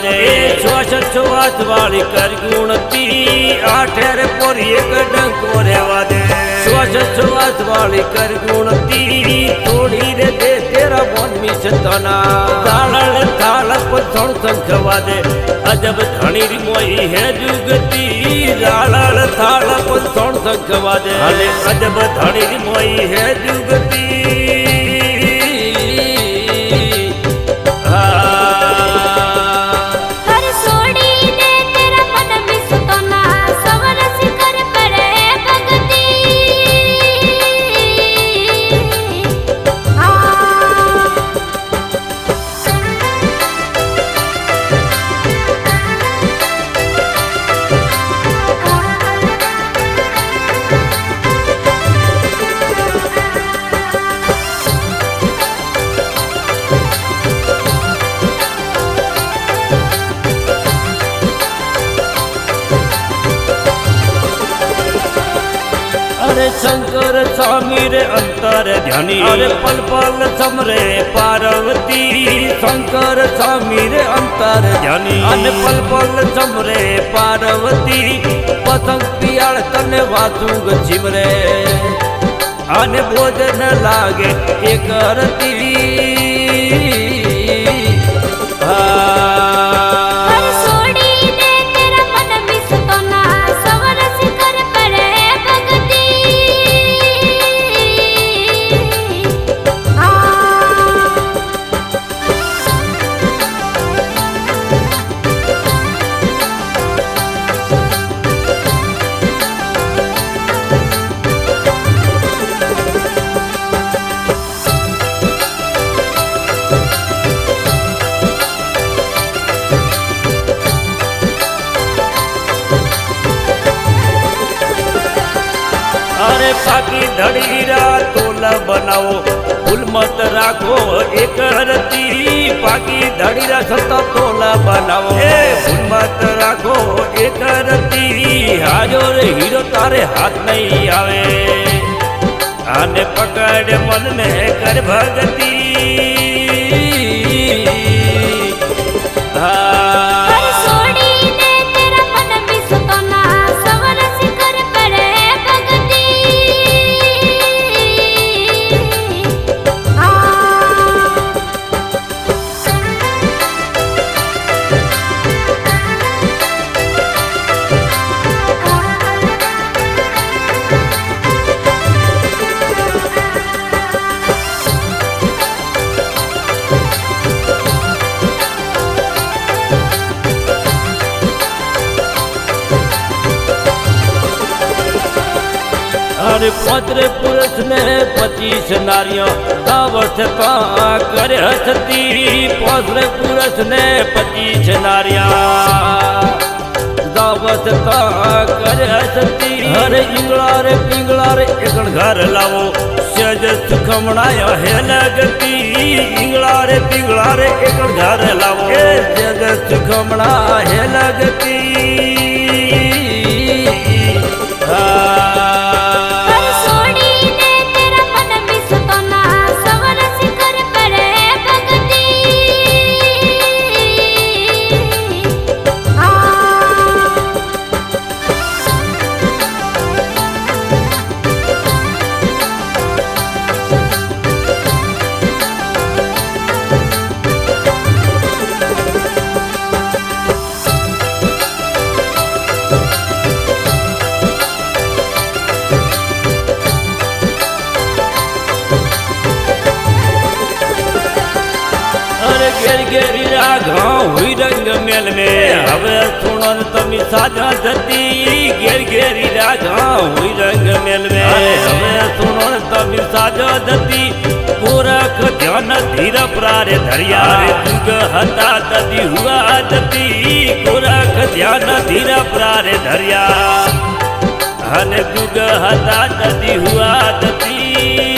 દે શ્વાસ વાળી કર ગુણતી આઠેર પોરી એક ડંકો રેવા દે શ્વાસ વાળી કર ગુણતી થોડી રે દે તેરા બોન મિશતના તાળળ તાળ પથણ સંખવા દે અજબ ધણી મોઈ હે જુગતી રાળળ થાળ પથણ સંખવા દે અલે અજબ ધણી મોઈ હે જુગતી अरे शंकर स्वामी रे अंतर ध्यानी अरे पल पल समरे पार्वती शंकर स्वामी रे अंतर ध्यानी अने पल पल समरे पार्वती पतंग पियाळ तने वासुग चिमरे अने भोजन लागे एक रती अरे पाकी धड़ीरा तोला बनाओ भूल मत राखो एक रती पाकी धड़ीरा सत्ता तोला बनाओ भूल मत राखो एक रती हाजो रे हीरो तारे हाथ नहीं आवे आने पकड़ मन ने कर भगती अरे पत्र पुरुष ने 25 नारियों दावत करे हसती पत्र पुरुष ने 25 नारिया दावत करे हसती अरे इंगला रे पिंगला रे एक घर लावो सज सुखमणायो है लगती इंगला रे पिंगला रे एक घर लावो सज सुखमणा है लगती गेरी राघव हुई रंग मेल में हवे सुनन तमी साजा धती गेरी राघव हुई रंग मेल में हवे सुनन तमी साजा धती पूरक ध्यान धीर प्रारे धरिया दुग हता तदी हुआ धती पूरक ध्यान धीर प्रारे धरिया हन दुग हता तदी हुआ धती